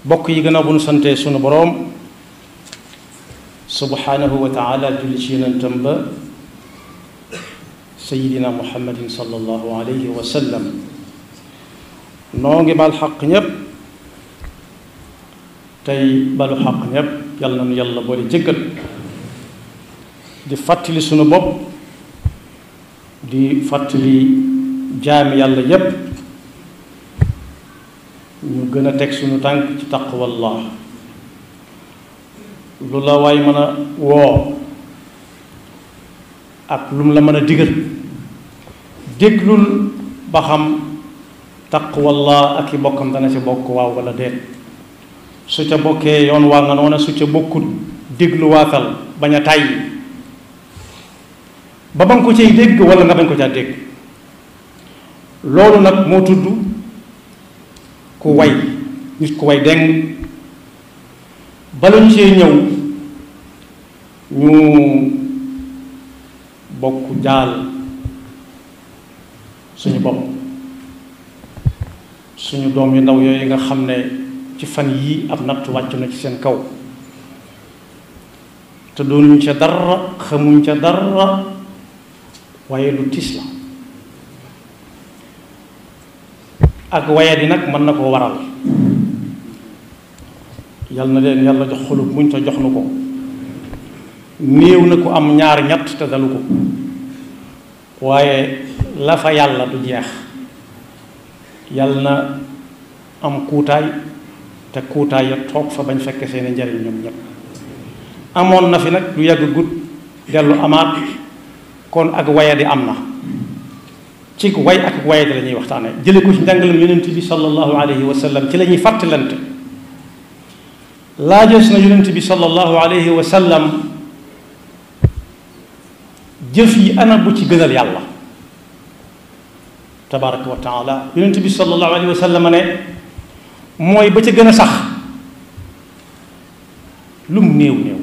bokk yi gannaaw bu nu santee sunu boroom subhanahu wa taala julli ci yonentam ba sayidina muhammadin sallallahu alayhi wa sallam noo ngi bal xaq ñépp tey balu xaq ñépp yàlla na nu yàlla boole jëggal di fàttali sunu bopp di fàttali jaami yàlla yépp ñu gën a teg sunu tànk ci taqwallah lu la waay mën a woo ak lu mu la mën a digal déglul ba xam taqwallah ak i bokkam dana ci bokk waaw wala déet su ca bokkee yoon waa nga noona su ca bokkul dégluwaatal bañ a tàyyi ba nga ko cay dégg wala nga bañ ko caa dégg loolu nag moo tudd ku way nit ku way deng bala ñu see ñëw ñu bokk jaal suñu bopp suñu doom yu ndaw yooyu nga xam ne ci fan yii ab natt wàcc na ci seen kaw te doonuñ ca dara xamuñ ca dara waaye lu tiis la ak waye di nag mën na koo waral yal na leen yàlla jox xolub muñ te jox nu ko néew na ko am ñaar ñett te dalu ko waaye la fa yàlla du jeex yàlla na am kuutaay te kuutaay ya toog fa bañ fekke seeni njariñ ñoom ñépp amoon na fi nag du yàgg gut dellu amaat kon ak waye di am na ci way ak waye di la ñuy waxtaane jële ko ci njàngalam yonent bi sallallahu alayhi wa sallam ci la ñuy fàttalante laajees na yonent bi sallallahu alayhi wa sallam jëf yi ana bu ci gënal yàlla tabaraka wa taala yonent bi sallallahu alayhi wa sallam ne mooy ba ca gën a sax lum néew néew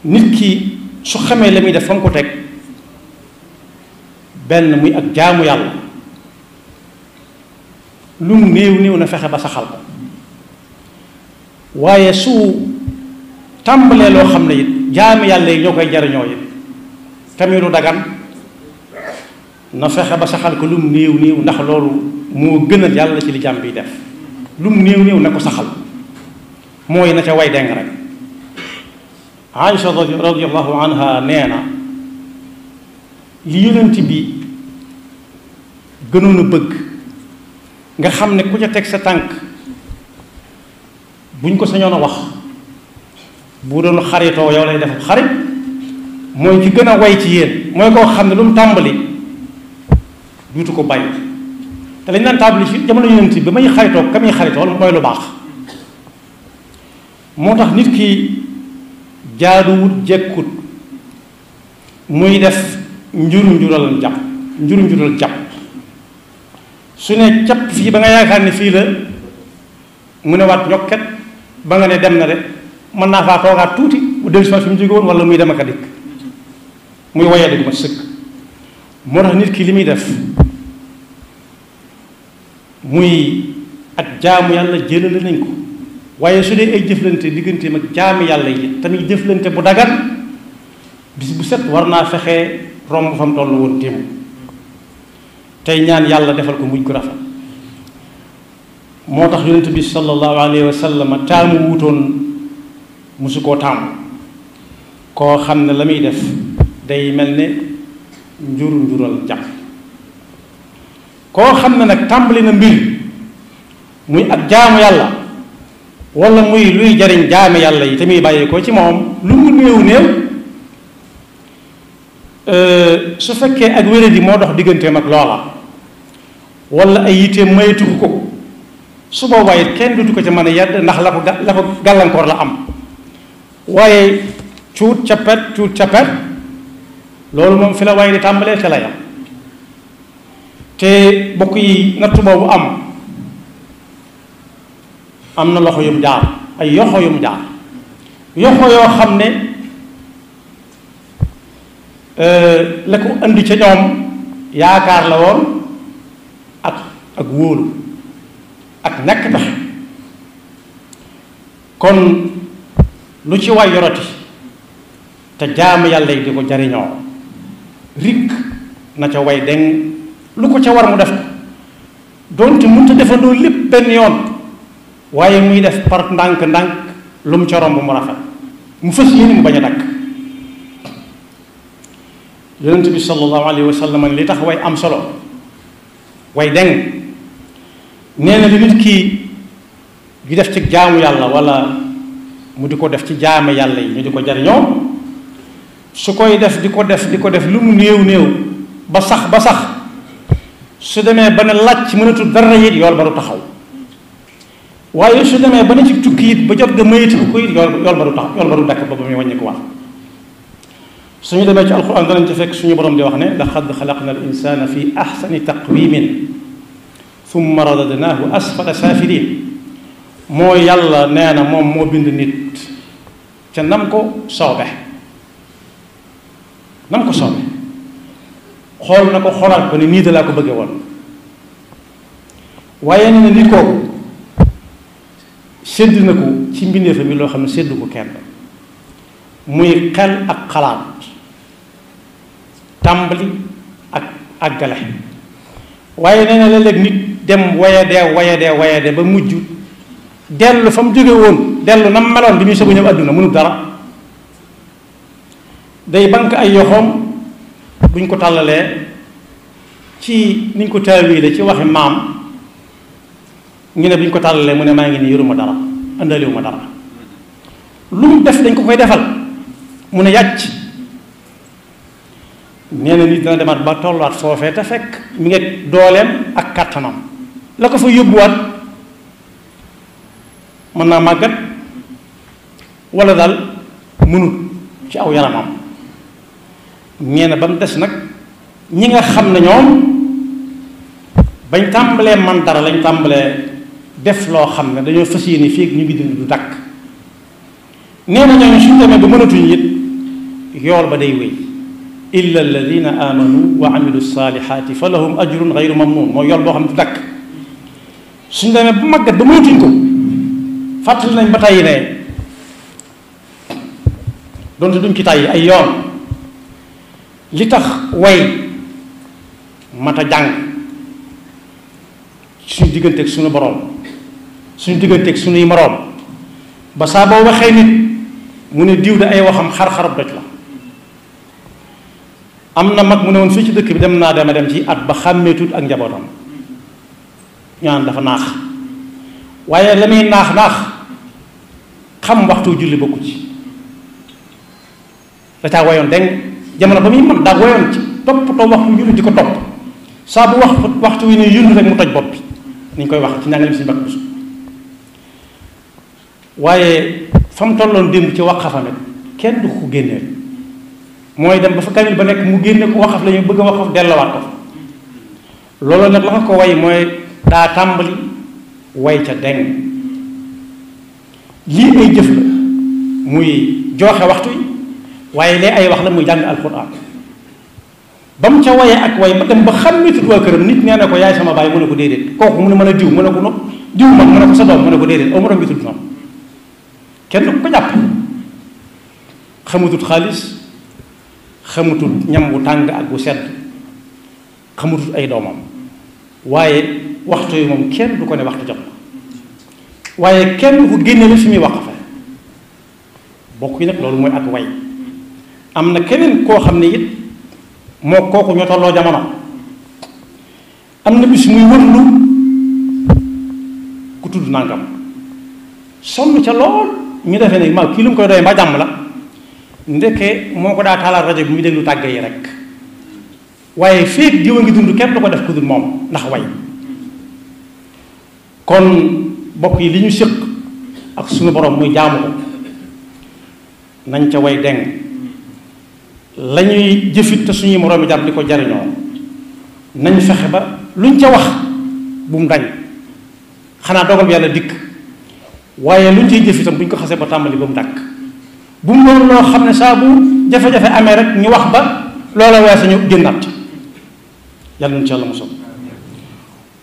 nit ki su xamee la muy def fa mu ko teg benn muy ak jaamu yàlla lum néew néew na fexe ba saxal ko waaye su tàmbalee loo xam ne it jaami yàlla yi ñoo koy jariñoo it tamit lu dagan na fexe ba saxal ko lum néew néew ndax loolu moo gënal yàlla ci li jaam bi def lum néew néew na ko saxal mooy na ca way deng rek Aïcha radiyallahu anha nee na li yonent bi gënoon a bëgg nga xam ne ku ca teg sa tànk buñ ko sañoon a wax bu doon xaritoo yow lay def xarit mooy ki gën a way ci yéen mooy koo xam ne lu mu tàmbali duutu ko bàyyi te lañ daan tàmbali ci jamono yonent bi ba may xaritoo ka muy xaritool mooy lu baax moo tax nit ki jaaduwut jekkut muy def njur-njural jàpp su ne capp fii ba nga yaakaar ne fii la mu ne waat ñokket ba nga ne dem na de mën naa faa toogaat tuuti bu dellu si fi mu jóge woon wala muy dem ak a dikk muy woyee di ma sëkk moo tax nit ki li muy def muy ak jaamu yàlla jëlale nañ ko waaye su dee ay jëflante digganteem ak jaami yàlla yi tamit jëflante bu dagan bis bu set war naa fexe romb fa mu toll woon téem tey ñaan yàlla defal ko mujj gu rafet moo tax yonent bi sallallahu alayhi wa sallam taamu wutoon musu koo taamu koo xam ne la muy def day mel ne njural jàpp koo xam ne nag tàmbali na mbir muy ak jaamu yàlla wala muy luy jariñ jaame yàlla yi te muy bàyyi ko ci moom lu mu néew néew su fekkee ak wéradi moo dox digganteem ak loola wala ay yitteem maytu ko su boobaa it kenn dutu ko ca mën a yedd ndax la ko gàllankoor la am waaye cuut cappet loolu moom fi la waaye di tàmbalee ca la yam te bokk yi nattu boobu am na loxo yum jaar ay yoxo yum jaar yoxo yoo xam ne la ko andi ca ñoom yaakaar la woon ak wóolu ak ñàkk pexe kon lu ci waay yoroti te jaamu yàlla yi di ko jariñoo rikk na ca way deng lu ko ca war mu def ko doonte mënta defandoo lépp benn yoon waaye muy def par ndànk-ndànk lu mu ca romb mu rafet mu fas yéene mu bañ a dakk yonent bi sallallahu alayhi wa sallam li tax way am solo way deng nee na li nit kii di def ci jaamu yàlla wala mu di ko def ci jaamu yàlla yi ñu di ko jariñoo su koy def di ko def lu mu néew ba sax su demee ba ne làcc mënatul dara it yool ba du taxaw waaye su demee ba ne ci tukki it ba jot ga mayiti ko it yool ba du taxaw yool ba du dakk ba muy wàññi ko wax suñu demee ci alquran danañ ci fekk suñu borom di wax ne laqad xalaqna al insana fi ahsani taqwimin thumma radadnaahu asfala saafiliin mooy yàlla nee na moom moo bind nit ca nam ko soobe xool na ko xoolaat ko ne nii da laa ko bëggee woon waaye nee na nit kooku sédd na ko ci mbindeefa mi loo xam ne séddu ko kenn muy xel ak xalaat tàmbali ak àggale waaye nee na léeg-léeg nit dem wayadee ba mujj dellu fa mu jóge woon dellu na meloon bi muy soog a ñëw àdduna mënul dara day bank ay yoxoom buñ ko tàllalee ci niñ ko taawiile ci waxi maam ñu ne buñ ko tàllalee mu ne maa ngi nii yoruma dara àndaliwuma dara lu mu def dañ ko koy defal mu ne yàcc nee na nit dina demaat ba tolluwaat foofee te fekk mi ngi dooleem ak kàttanam la ko fa yóbbuwaat mën naa màggat wala daal mënut ci aw yaramam nee na ba mu des nag ñi nga xam ne ñoom bañ tàmbalee man dara lañ tàmbalee def loo xam ne dañoo fas yéene fii ñu ngi dund du dakk nee na ñooñu suñu demee ba mënatuñ it yool ba day wéy illa alladina amanu wa amilu salihati fa lahum ajrun gayru mamnun mooy yool boo xam ne du dakk suñu demee ba màggat ba mënatuñ ko fàttali nañ ba tàyyi ne donte duñ ci tàyyi ay yoon li tax way mata jàng suñu digganteeg suñu boroom suñu digganteeg suñuy moroom ba saa boo waxee nit mu ne diw de ay waxam xar-xarab doj la am na mag mu ne woon fii ci dëkk bi dem ci at ba xàmmeetut ak njabootam ñaan dafa naax waaye la muy naax xam waxtu julli bokku ci da caa wayoon deng jamono ba muy mën daa wayoon ci toppatoo waxtu julli di ko topp saa bu waxtu wi ne yund rek mu toj bopp bi ni ñu koy wax ci njàngale si mbakk bisu waaye fa mu tolloon démb ci waqafa nag kenn du ko génneel mooy dem ba fa kamil ba nekk mu génne ko waxaf la ñu bëgg a waxaf dellowaat ko loolu nag la nga ko way mooy daa tàmbali way ca deng lii ay jëf la muy joxe waxtu yi waaye lee ay wax la muy jàng alquran ba mu ca waye ak way ba dem ba xam ni tudd waa këram nit nee na ko yaay sama baay mu ne ko déedéet kooku mu ne mën a diw mu ne ko no diw mag mu ne ko sa doom mu ne ko déedéet aw morom bi tudd noonu kenn du ko jàpp xamutut xaalis xamutut ñam wu tàng ak wu sedd xamutut ay doomam waaye waxtu yi moom kenn du ko ne waxtu jot na waaye kenn du ko génne la fi muy waqafe bokk yi nag loolu mooy ak way am na keneen koo xam ne it moo kooku ñoo tolloo jamono am na bis muy wërlu ku tudd nangam sonn ca lool ñu defee ne maa kii lu mu koy doyee mbaa jàmm la ndeke moo ko daa taalaat rajo bi muy déglu tàgge yi rek waaye féeg diw a ngi dund kenn du ko def ku dul moom ndax way kon bokk yi li ñu séq ak suñu borom muy jaamu ko nañ ca way deng la ñuy jëfit te suñuy moroomi jàmm di ko jariñoo nañ fexe ba luñ ca wax bu mu dañ xanaa dogal bi yàlla dikk waaye luñ ciy jëf itam bu ñu ko xasee ba tàmbali ba mu dàkk bu mu doon loo xam ne saa bu jafe-jafe amee rek ñu wax ba loola weesu ñu génnaat yàlla nañ ci yàlla mosal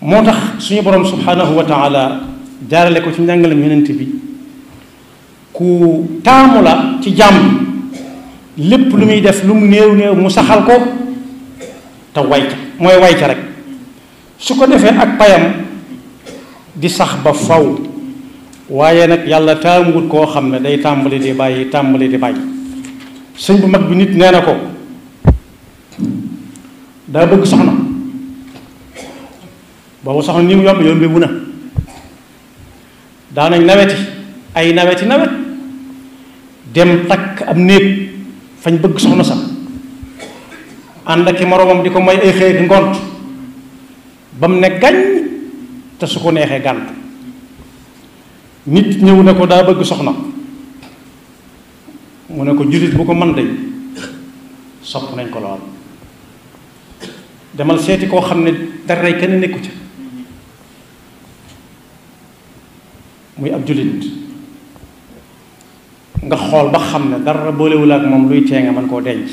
moo tax suñu borom subhanahu wa taala jaarale ko ci njàngalem yonent bi ku taamu la ci jàmm lépp lu muy def lu mu néew néew mu saxal ko te wayta mooy wayta rek su ko defee ak payam di sax ba faw waaye nag yàlla taamuwut koo xam ne day tàmbali di bàyyi tàmbali di bàyyi sëñ bu mag bi nit nee na ko daa bëgg soxna boobu soxna ni mu yomb yombi wu na daanañ naweti ay naweti nawet dem takk am néeg fañ bëgg soxna sax ànd ak i moroomam di ko may ay xëy ngont ba mu ne gàññ te su ko neexee gànt nit ñëw ne ko daa bëgg soxna mu ne ko jullit bu ko mën day sopp nañ ko lool demal seeti koo xam ne dara rey kenn nekku ca muy ab jullit nga xool ba xam ne dara boolewul ak moom luy tee nga mën koo denc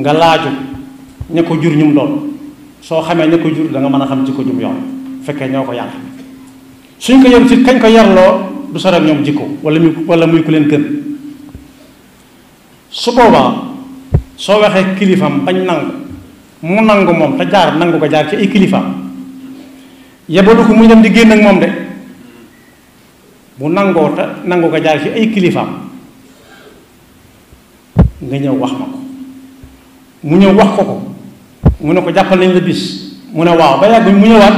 nga laaju ña ko jur ñum doon soo xamee ña ko jur da nga mën a xam ci ko jum yoon fekkee ñoo ko yar suñ ko yor ci kañ ko yarloo du sore ak ñoom jikko wala muy ku leen gën su boobaa soo waxee kilifam bañ nangu mu nangu moom te jaar nangu ko jaar ci ay kilifam yebalu ko muy dem di génn ak moom de bu nangoo te nangu ko jaar ci ay kilifam nga ñëw wax ma ko mu ñëw wax ko ko mu ne ko jàppal nañ la bis mu ne waaw ba yàgg mu ñëwaat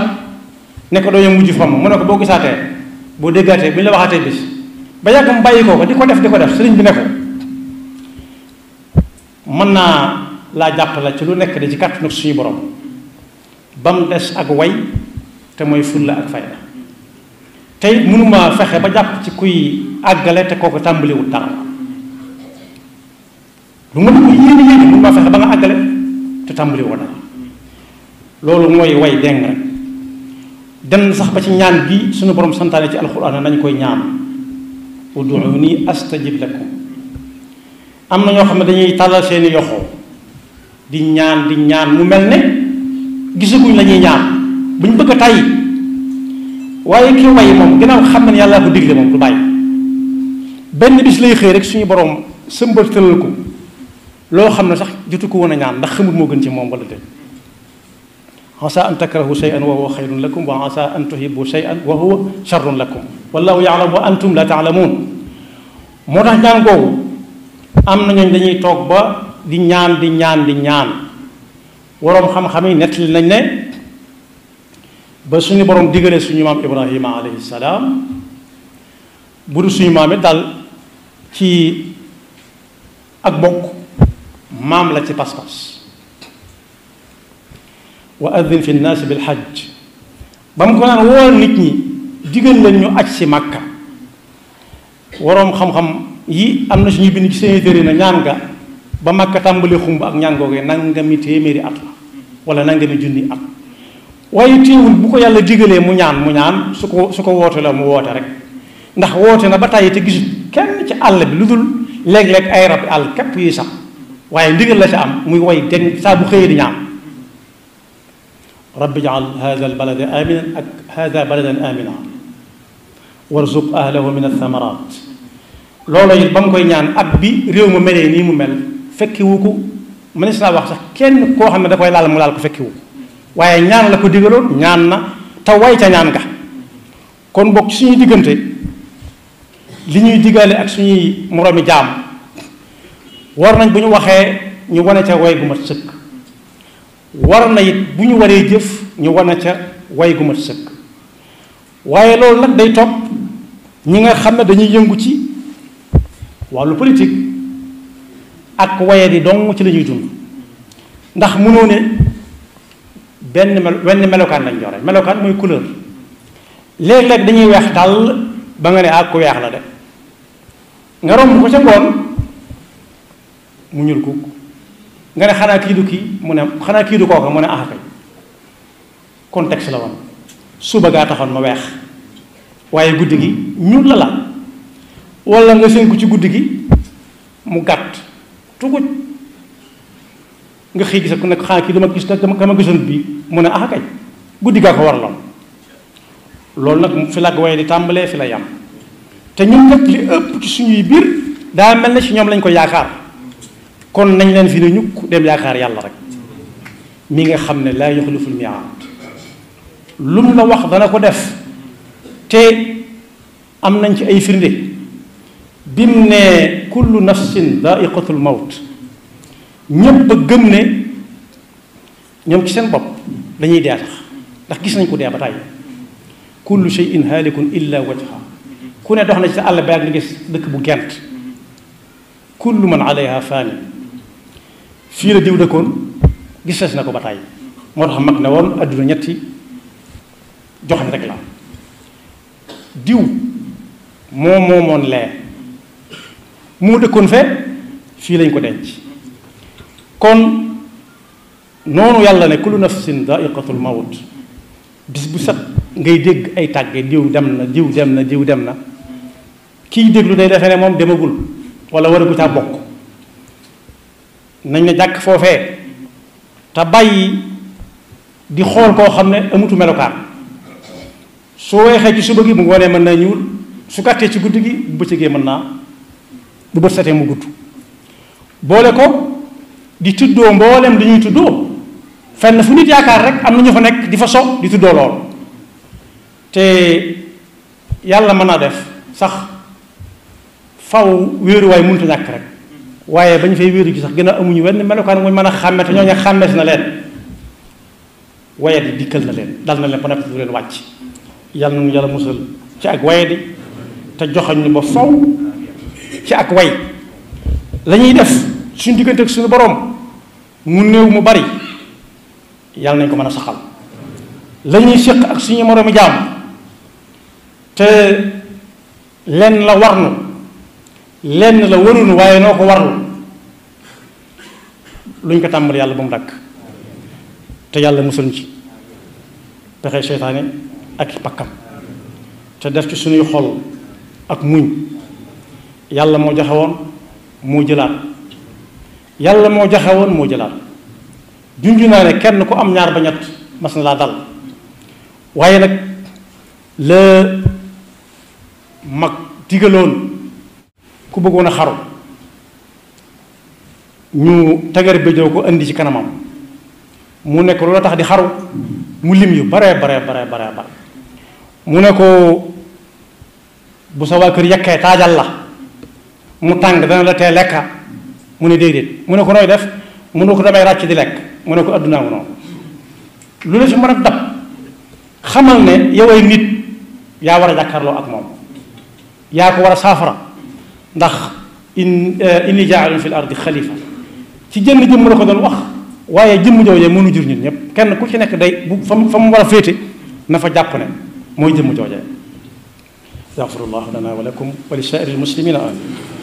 ne ko doo yem mujj fomm mu ne ko boo gisaatee boo déggaatee bu ñu la waxaatee bis ba yàgg mu bàyyi ko di ko def sëriñ bi ne ko mën naa laa jàppale ci lu nekk de ci kàttanu suñu borom ba mu des ak way te mooy fulla ak fayda tey mënuma fexe ba jàpp ci kuy àggale te kooku tàmbaliwul dara lu ma ko yéene mënuma fexe ba nga àggale te tàmbaliwul dara loolu mooy way deng rek dem sax ba ci ñaan gi suñu borom santaane ci alxuraan nañ koy ñaan ud'uuni astajib lakum am na ñoo xam ne dañuy tàllal seeni yoxoo di ñaan mu mel ne gisaguñ la ñuy ñaan buñ bëgg a tàyyi waaye ki way moom ginnaaw xam ne yàlla ko digle moom du bàyyi benn bis lay xëy rek suñu borom sëmbal tëral ko loo xam ne sax jotu ko woon a ñaan ndax xamul moo gën ci moom wala déet asa an takrahu shay'an wa huwa xayrun lakum wa asa an tuhibbu shay'an wa huwa sharrun lakum wallahu ya'lamu wa antum la ta'lamun moo tax ñaan googu am na ñooñ dañuy toog ba di ñaan waroom xam-xam yi nettali nañ ne ba suñu borom digalee suñu maam Ibrahima alayhi salaam bu du suñu maam it daal ci ak bokk maam la ci pas-pas wa addin fi nnaasi bil hajj ba mu ko naan woo nit ñi digal leen ñu aj si Makka waroom xam-xam yi am na suñu bind ci seen téere na ñaan nga ba Makka tàmbali xumb ak ñaan googee nangami téeméeri at la wala nangami junni at waaye téewul bu ko yàlla digalee mu ñaan su ko woote la mu woote rek ndax woote na ba tàyyi te gisul kenn ci àll bi lu dul léeg-léeg ay rab àll képp yi sax waaye ndigal la ci am muy way den saa bu xëyee di ñaan rabbi jaal hada albalada aminan ak hada baladan amina warzuq ahlahu min athamarat loolu it ba mu koy ñaan at bi réew mu melee nii mu mel fekkiwu ko mënees naa wax sax kenn koo xam ne da koy laal mu laal ko fekkiwu ko waaye ñaan la ko digaloon ñaan na te way ca ñaan nga kon bokk ci suñuy diggante li ñuy digale ak suñuy moroomi jaam war nañ bu ñu waxee ñu wane ca way gu mat sëkk war na it bu ñu waree jëf ñu wane ca way gu mat sëkk waaye loolu nag day topp ñi nga xam ne dañuy yëngu ci wàllu politique ak waye di dong ci la ñuy dund ndax mënoo ne wenn melokaan lañ jore melokaan mooy couleur léeg-léeg dañuy weex tàll ba nga ne ak ku weex la de nga romb ko ca ngoon mu ñuul kukk nga ne xanaa kii du kii mu ne xanaa kii du kooka mu ne ah kay contexte la woon suba gaa taxoon ma weex waaye guddi gi ñuul la wala nga seen ko ci guddi gi mu gàtt tuguj nga xëy gis ku nekk xanaa kii dama gisoon bii mu ne ah kay guddi gaa ko waraloon loolu nag fi la ak waye di tàmbalee fi la yam te ñun nag li ëpp ci suñuy biir daa mel ne ci ñoom lañ ko yaakaar kon nañ leen fi ne ñukk dem yaakaar yàlla rek mi nga xam ne laa yuxliful miiaad lu mu la wax dana ko def te am nañ ci ay firnde bim ne kullu nafsin daa'iqatul mawt ñépp a gëm ne ñoom ci seen bopp dañuy dee tax ndax gis nañ ko dee ba tàyyi kullu shay'in haalikun illa wajha ku ne dox na ci sa àll ba ak nga gis dëkk bu gent kullu man alayha faani fii la diw dëkkoon gis na ko ba tàyyi moo tax mag ne woon adduna ñetti joxañ rek la diw moo moomoon lee moo dëkkoon fe fii lañ ko denc kon noonu yàlla ne kullu nafsin daa'iqatul mawt bis bu set ngay dégg ay tàgge diw dem na diw dem na diw dem na kiy déglu day defee ne moom demagul wala war a gu caa bokk nañ ne jàkk foofee te bàyyi di xool koo xam ne amutu melokaan su weexee ci suba gi bu ngoonee mën naa ñuul su gàttee ci guddi gi bu bëccëgee mën naa bu bët setee mu gudd boole ko di tuddoo mboolem dañuy tuddoo fenn fu nit yaakaar rek am na ñu fa nekk di fa so di tuddoo lool te yàlla mën naa def sax faw wéeruwaay mënut a ñàkk rek waaye bañ fay wéeru gi sax gën a amuñu wenn melokaan muñ mën a xàmme te ñooñu xàmmees na leen waye di dikkal na leen dal na leen ba nekk du leen wàcc yàlla nañu yàlla musal ci ak waye di te joxañ ñu ba faw ci ak way la ñuy def suñu diggante ak suñu borom mu néew mu bari yàlla nañ ko mën a saxal la ñuy séq ak suñu moroomi jaam te lenn la warnu lenn la warunu waaye noo ko warlu luñ ko tàmbali yàlla ba mu dakk te yàlla musal ci pexe seytaane ak pakkam te def ci suñuy xol ak muñ yàlla moo joxe woon moo jëlaat yàlla moo joxe woon moo jëlaat junju naa ne kenn ku am ñaar ba ñett mas na laa dal waaye nag la mag digaloon ku bëggoon a xaru ñu tagar béjoo ko indi ci kanamam mu nekk lu la tax di xaru mu lim yu bare mu ne ko bu sa waa kër yekkee taajal la mu tàng dana la tee lekka mu ne déedéet mu ne ko nooy def mu ne ko damay ràcc di lekk mu ne ko addunaa mu noonu lu la ci mën a dab xamal ne yow ay nit yaa war a jàkkaarloo ak moom yaa ko war a saafara ndax inni jaalun fil ardi xalifa ci jënn jëmm la ko doon wax waaye jëmm joojee mënu jur ñun ñëpp kenn ku ci nekk day bu fa mu war a féete na fa jàpp ne mooy jëmm joojee yaxfirullahu lana wa lakum wa li saa'iril muslimina amin